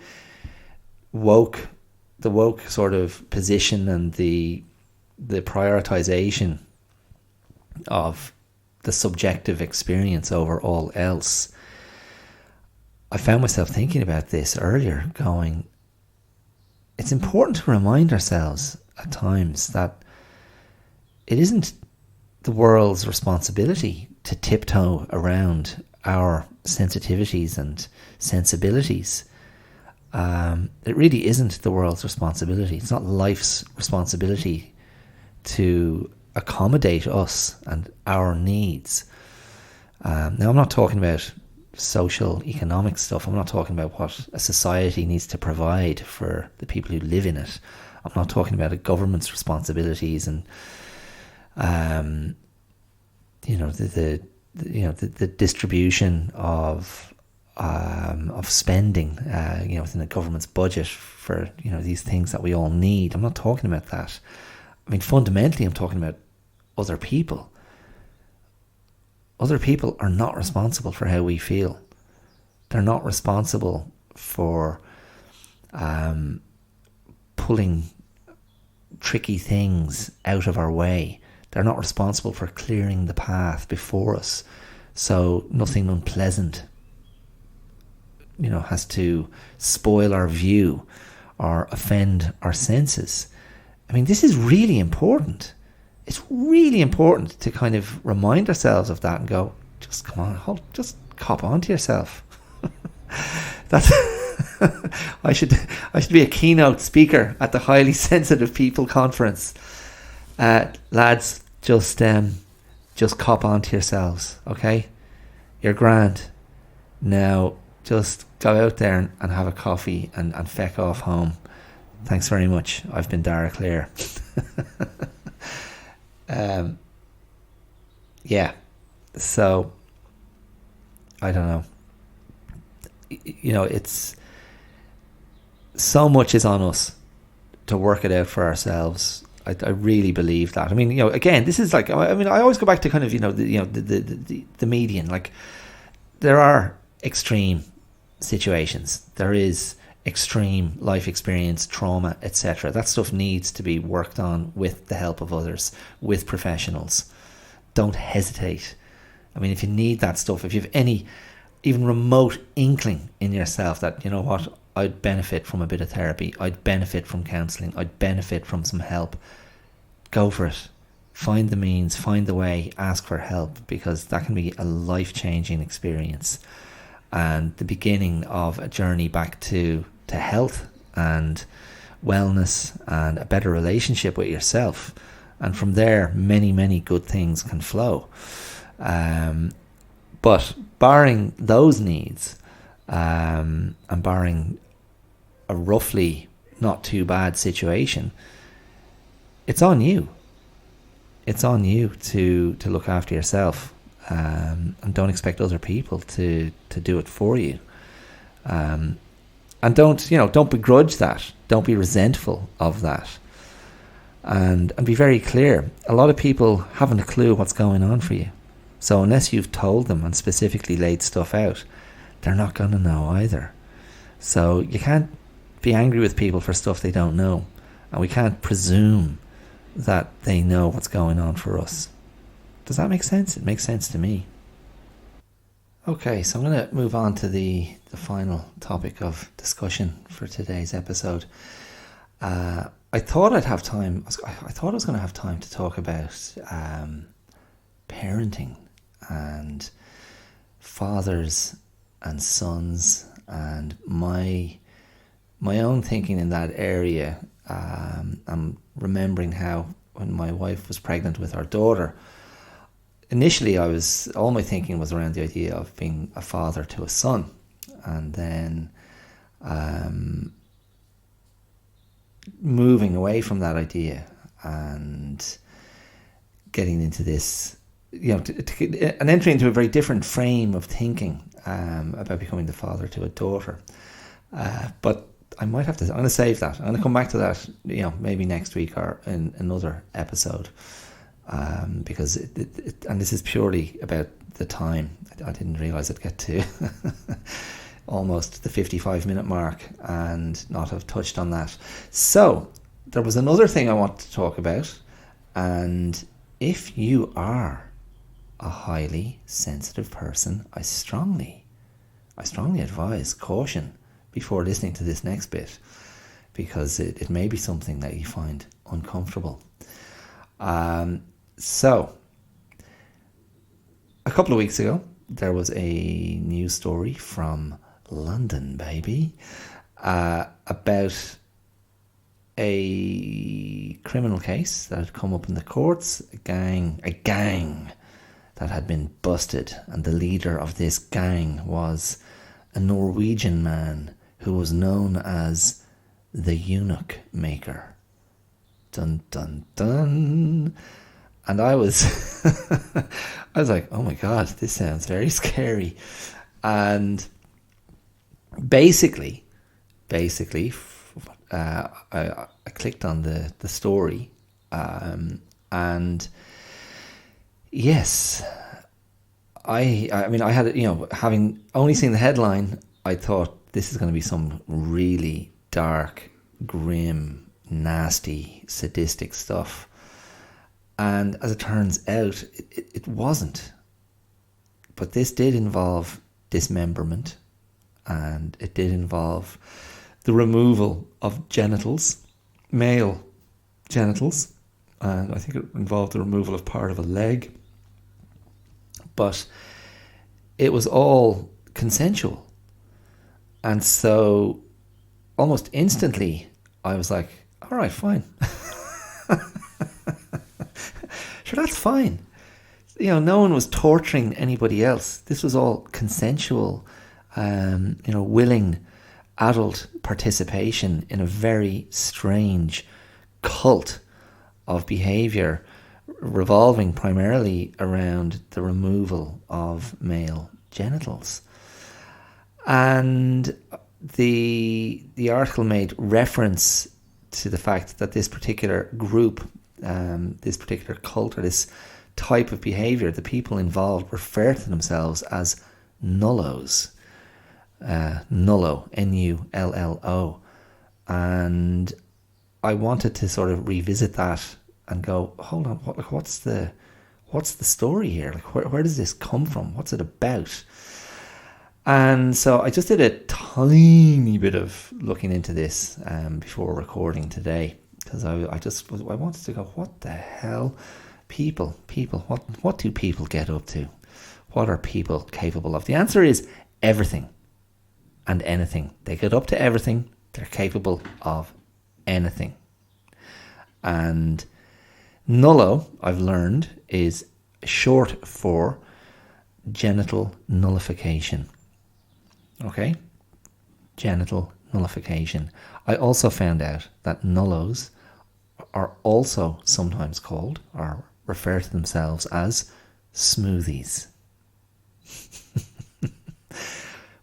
the woke sort of position, and the prioritization of the subjective experience over all else. I found myself thinking about this earlier, going, it's important to remind ourselves at times that it isn't the world's responsibility to tiptoe around our sensitivities and sensibilities. It really isn't the world's responsibility. It's not life's responsibility to accommodate us and our needs. Now, I'm not talking about social economic stuff. I'm not talking about what a society needs to provide for the people who live in it. I'm not talking about a government's responsibilities and the distribution of spending within the government's budget for these things that we all need. I'm not talking about that. I mean, fundamentally, I'm talking about other people. Other people are not responsible for how we feel. They're not responsible for pulling tricky things out of our way. They're not responsible for clearing the path before us, so nothing unpleasant has to spoil our view or offend our senses. I mean, this is really important. It's really important to kind of remind ourselves of that and go, just come on, just cop on to yourself. That's I should be a keynote speaker at the Highly Sensitive People Conference. Lads, just cop on to yourselves, okay? You're grand. Now, just go out there and have a coffee and feck off home. Thanks very much. I've been Dara Clear. Yeah. So, I don't know. It's so much is on us to work it out for ourselves. I really believe that. I mean, again, this is like, I mean, I always go back to kind of, the median. Like, there are extreme situations. There is extreme life experience, trauma, etc. That stuff needs to be worked on with the help of others, with professionals. Don't hesitate. I mean, if you need that stuff, if you have any even remote inkling in yourself that, what, I'd benefit from a bit of therapy, I'd benefit from counselling, I'd benefit from some help, go for it. Find the means, find the way, ask for help, because that can be a life-changing experience and the beginning of a journey back to health and wellness and a better relationship with yourself. And from there, many, many good things can flow. But barring those needs, and barring a roughly not too bad situation, it's on you. It's on you to look after yourself, and don't expect other people to do it for you. And don't begrudge that. Don't be resentful of that. And be very clear. A lot of people haven't a clue what's going on for you. So unless you've told them and specifically laid stuff out, they're not going to know either. So you can't be angry with people for stuff they don't know. And we can't presume that they know what's going on for us. Does that make sense? It makes sense to me. Okay, so I'm going to move on to the final topic of discussion for today's episode. I thought I'd have time. I thought I was going to have time to talk about parenting and fathers and sons and my own thinking in that area. I'm remembering how when my wife was pregnant with our daughter, initially all my thinking was around the idea of being a father to a son, and then moving away from that idea and getting into this, and entering into a very different frame of thinking about becoming the father to a daughter. But I'm going to save that. I'm going to come back to that, maybe next week or in another episode, because and this is purely about the time. I didn't realize I'd get to almost the 55-minute mark and not have touched on that. So there was another thing I want to talk about, and if you are a highly sensitive person, I strongly advise caution before listening to this next bit, because it may be something that you find uncomfortable. So a couple of weeks ago, there was a news story from London, baby, about a criminal case that had come up in the courts, a gang that had been busted, and the leader of this gang was a Norwegian man who was known as the Eunuch Maker. Dun dun dun. And I was like, oh my God, this sounds very scary. And basically, I clicked on the story, and yes, I mean, I had, having only seen the headline, I thought this is going to be some really dark, grim, nasty, sadistic stuff. And as it turns out, it wasn't. But this did involve dismemberment, and it did involve the removal of genitals, male genitals, and I think it involved the removal of part of a leg. But it was all consensual. And so almost instantly I was like, all right, fine. Sure, that's fine. No one was torturing anybody else. This was all consensual, willing adult participation in a very strange cult of behaviour revolving primarily around the removal of male genitals. And the article made reference to the fact that this particular group, this particular cult, or this type of behaviour, the people involved refer to themselves as nullos. Nullo, N-U-L-L-O. And I wanted to sort of revisit that and go, hold on, what's the story here? Like, where does this come from? What's it about? And so I just did a tiny bit of looking into this before recording today, because I wanted to go, what the hell? People, what do people get up to? What are people capable of? The answer is everything and anything. They get up to everything. They're capable of anything. And nullo, I've learned, is short for genital nullification. Okay? Genital nullification. I also found out that nullos are also sometimes called, or refer to themselves as, smoothies.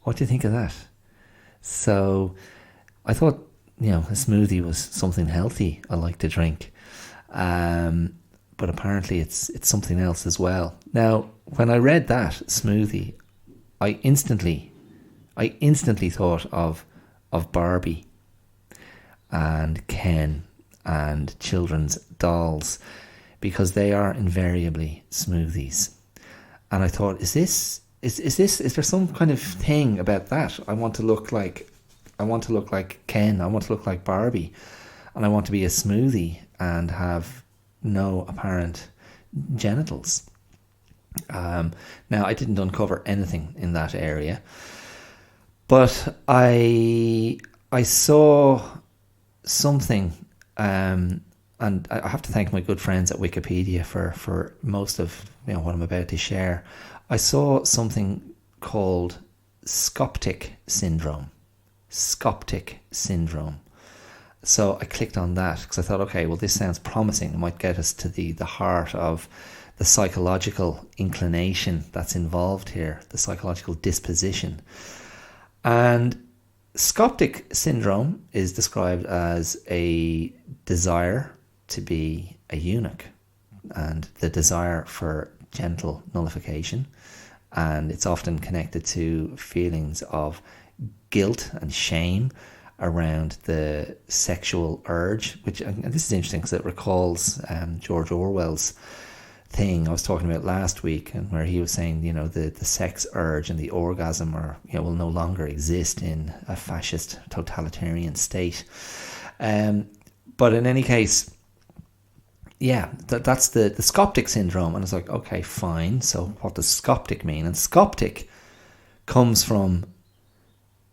What do you think of that? So I thought, a smoothie was something healthy I like to drink. But apparently it's something else as well. Now, when I read that, smoothie, I instantly thought of Barbie and Ken and children's dolls, because they are invariably smoothies. And I thought, is there some kind of thing about that? I want to look like Ken, I want to look like Barbie, and I want to be a smoothie and have no apparent genitals. Now, I didn't uncover anything in that area, but I saw something, and I have to thank my good friends at Wikipedia for most of what I'm about to share. I saw something called Scoptic syndrome. Scoptic syndrome. So I clicked on that because I thought, okay, well, this sounds promising. It might get us to the heart of the psychological inclination that's involved here, the psychological disposition. And Skoptic syndrome is described as a desire to be a eunuch and the desire for genital nullification. And it's often connected to feelings of guilt and shame around the sexual urge, which, and this is interesting because it recalls George Orwell's thing I was talking about last week, and where he was saying, the sex urge and the orgasm will no longer exist in a fascist totalitarian state. But in any case, that's the Skoptic syndrome. And it's like, okay, fine. So what does Skoptic mean? And Skoptic comes from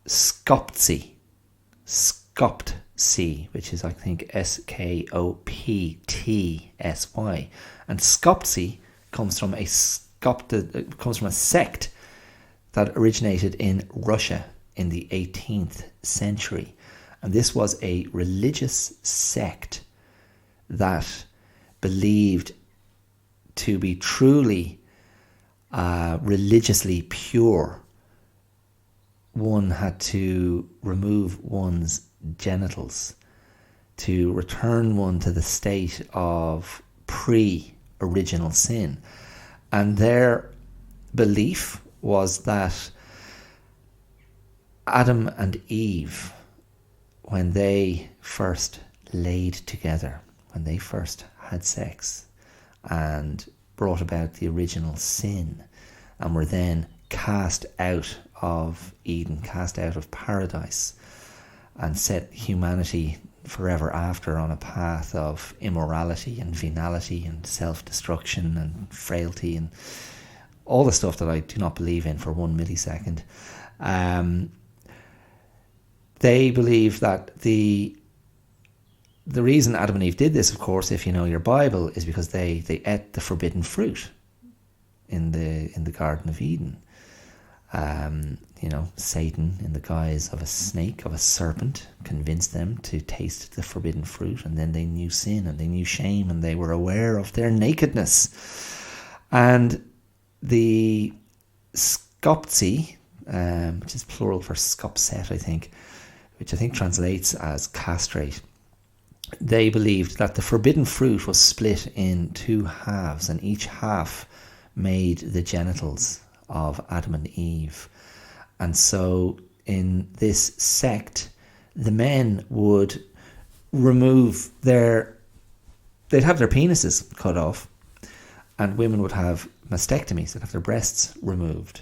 Skoptsi, which is, I think, Skoptsy, and Skoptsi comes from a sect that originated in Russia in the 18th century, and this was a religious sect that believed to be truly religiously pure, one had to remove one's genitals to return one to the state of pre-original sin. And their belief was that Adam and Eve, when they first laid together, when they first had sex and brought about the original sin and were then cast out of Eden, cast out of paradise, and set humanity forever after on a path of immorality and venality and self-destruction and frailty and all the stuff that I do not believe in for 1 millisecond. They believe that the reason Adam and Eve did this, of course, if you know your Bible, is because they ate the forbidden fruit in the Garden of Eden. Satan, in the guise of a snake, of a serpent, convinced them to taste the forbidden fruit, and then they knew sin and they knew shame and they were aware of their nakedness. And the Skoptsi, which is plural for skopset, I think, which I think translates as castrate, they believed that the forbidden fruit was split in two halves, and each half made the genitals of Adam and Eve. And so in this sect, the men would remove they'd have their penises cut off, and women would have mastectomies, they'd have their breasts removed.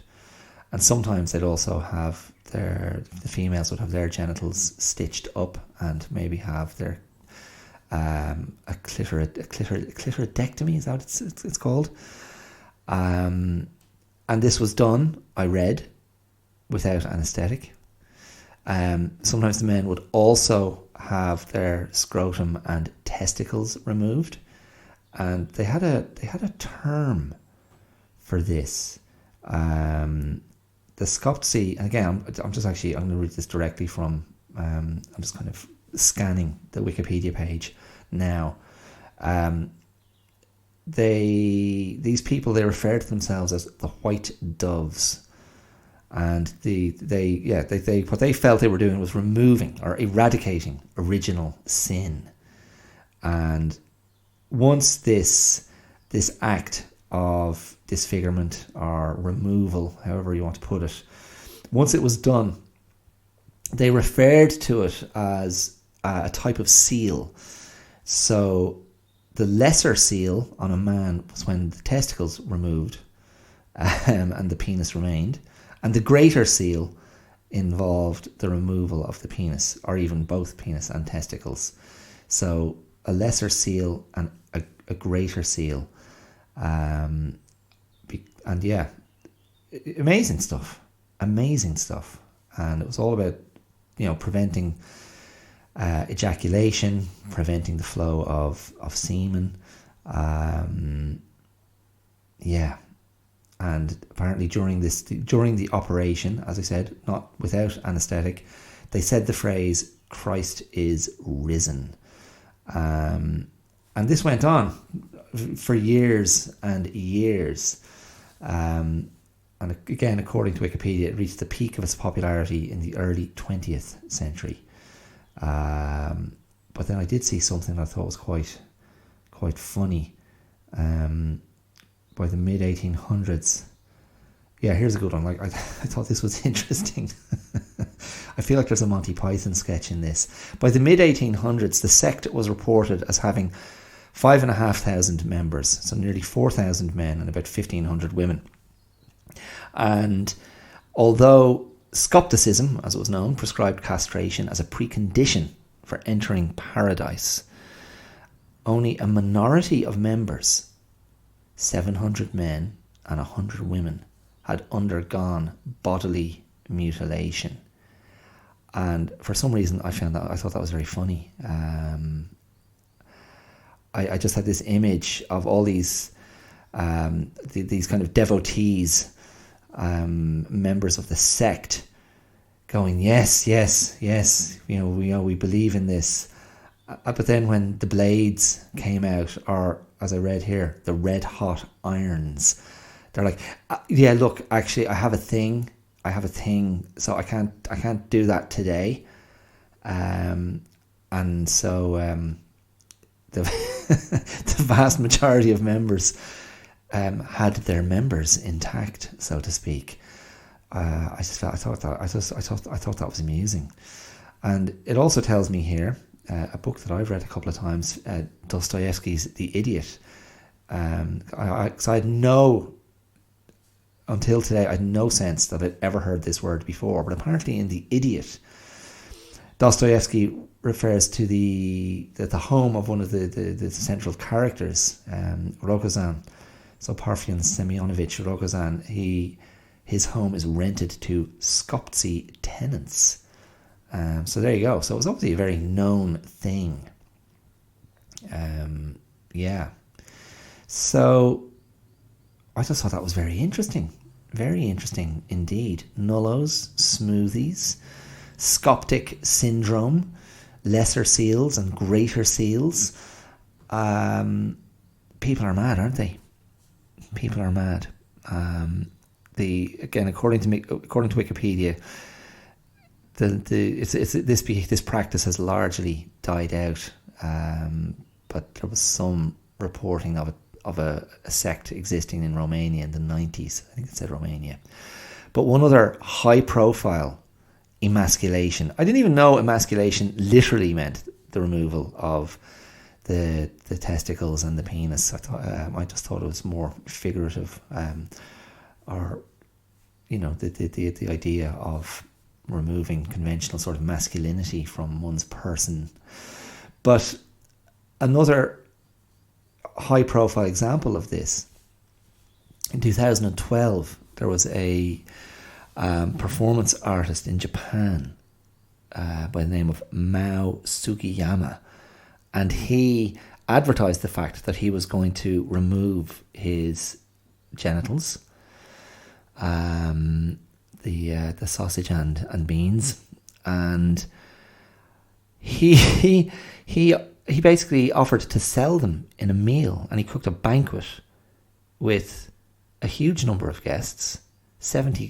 And sometimes they'd also have the females would have their genitals stitched up and maybe have their a clitoridectomy, is that what it's called? And this was done, I read, without anaesthetic. Sometimes the men would also have their scrotum and testicles removed, and they had a term for this. The Skoptsi, and again, I'm going to read this directly from. I'm just kind of scanning the Wikipedia page now. These people, they refer to themselves as the white doves, and they what they felt they were doing was removing or eradicating original sin. And once this act of disfigurement or removal, however you want to put it, once it was done, they referred to it as a type of seal. So the lesser seal on a man was when the testicles removed and the penis remained, and the greater seal involved the removal of the penis, or even both penis and testicles. So a lesser seal and a greater seal. And yeah, amazing stuff. And it was all about, preventing ejaculation, preventing the flow of semen. And apparently during the operation, as I said, not without anaesthetic, they said the phrase Christ is risen. And this went on for years and years. And again, according to Wikipedia, it reached the peak of its popularity in the early 20th century. But then I did see something I thought was quite funny. By the mid 1800s, yeah, here's a good one. Like I thought this was interesting. I feel like there's a Monty Python sketch in this. By the mid 1800s, the sect was reported as having 5,500 members, so nearly 4,000 men and about 1,500 women. And although Skepticism, as it was known, prescribed castration as a precondition for entering paradise, only a minority of members, 700 men and 100 women, had undergone bodily mutilation. And for some reason, I thought that was very funny. I just had this image of all these kind of devotees, members of the sect, going, yes, we believe in this. But then when the blades came out, or as I read here, the red hot irons, they're like, yeah, look, actually, I have a thing, so I can't do that today. And so the the vast majority of members had their members intact, so to speak. I thought that was amusing, and it also tells me here a book that I've read a couple of times, Dostoevsky's *The Idiot*. Until today, I had no sense that I'd ever heard this word before, but apparently in *The Idiot*, Dostoevsky refers to the home of one of the central characters, Rogozin. So Parfen Semyonovich Rogozin, his home is rented to Skoptsi tenants. So there you go. So it was obviously a very known thing. Yeah. So I just thought that was very interesting. Very interesting indeed. Nullos, smoothies, Skoptic syndrome, lesser seals and greater seals. People are mad, aren't they? People are mad. According to Wikipedia, this practice has largely died out, but there was some reporting of a sect existing in Romania in the 90s. I think it said Romania. But one other high-profile emasculation. I didn't even know emasculation literally meant the removal of the testicles and the penis. I just thought it was more figurative, or the idea of removing conventional sort of masculinity from one's person. But another high-profile example of this, in 2012, there was a performance artist in Japan by the name of Mao Sugiyama, and he advertised the fact that he was going to remove his genitals, the sausage and beans, and he basically offered to sell them in a meal, and he cooked a banquet with a huge number of guests. 70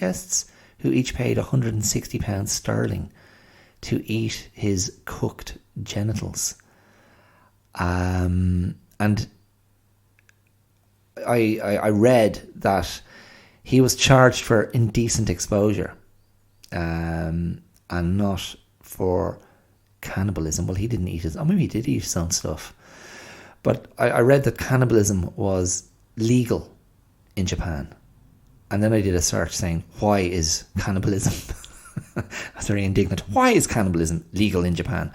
guests who each paid £160 sterling to eat his cooked genitals. And I read that he was charged for indecent exposure, and not for cannibalism. Well, he didn't eat his, or maybe he did eat his own stuff. But I read that cannibalism was legal in Japan. And then I did a search saying, why is cannibalism, I was very indignant, why is cannibalism legal in Japan?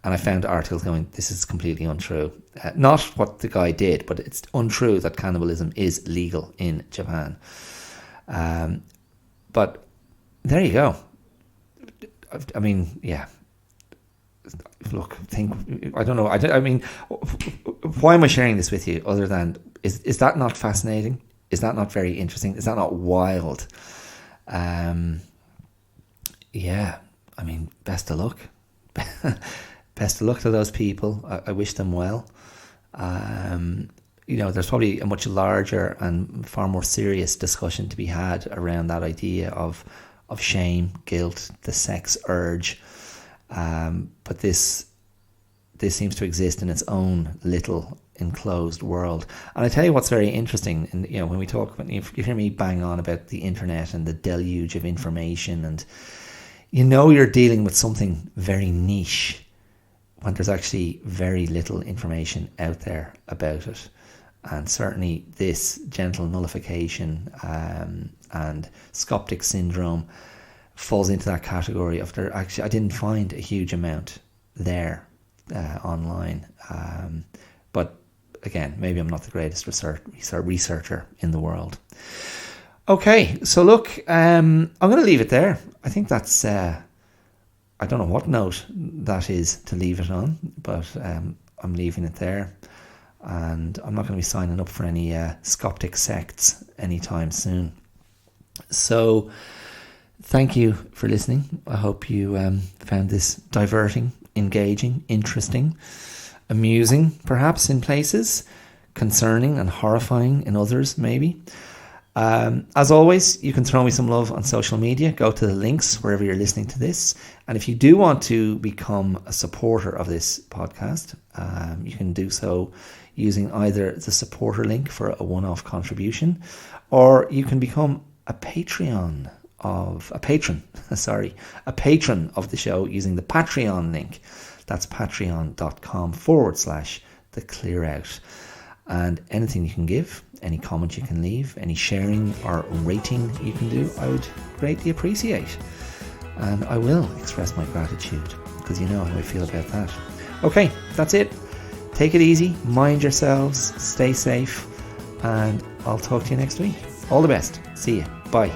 And I found articles going, this is completely untrue. Not what the guy did, but it's untrue that cannibalism is legal in Japan. But there you go. I mean, yeah. Look, I don't know. I mean, why am I sharing this with you other than, is that not fascinating? Is that not very interesting? Is that not wild? Yeah, I mean, best of luck. Best of luck to those people. I wish them well. There's probably a much larger and far more serious discussion to be had around that idea of shame, guilt, the sex urge. But this seems to exist in its own little enclosed world. And I tell you what's very interesting, and when we talk, when you hear me bang on about the internet and the deluge of information, and you're dealing with something very niche when there's actually very little information out there about it. And certainly this genital nullification and Skoptic syndrome falls into that category of there. Actually, I didn't find a huge amount there online. But again, maybe I'm not the greatest researcher in the world. Okay, so look, I'm going to leave it there. I think that's, I don't know what note that is to leave it on, but I'm leaving it there. And I'm not going to be signing up for any Skoptic sects anytime soon. So thank you for listening. I hope you found this diverting, engaging, interesting, amusing perhaps in places, concerning and horrifying in others maybe. As always, you can throw me some love on social media. Go to the links wherever you're listening to this. And if you do want to become a supporter of this podcast, you can do so using either the supporter link for a one-off contribution, or you can become a patron of the show using the Patreon link. That's patreon.com/theclearout. And anything you can give, any comment you can leave, any sharing or rating you can do, I would greatly appreciate. And I will express my gratitude, because you know how I feel about that. Okay, that's it. Take it easy, mind yourselves, stay safe, and I'll talk to you next week. All the best. See you. Bye.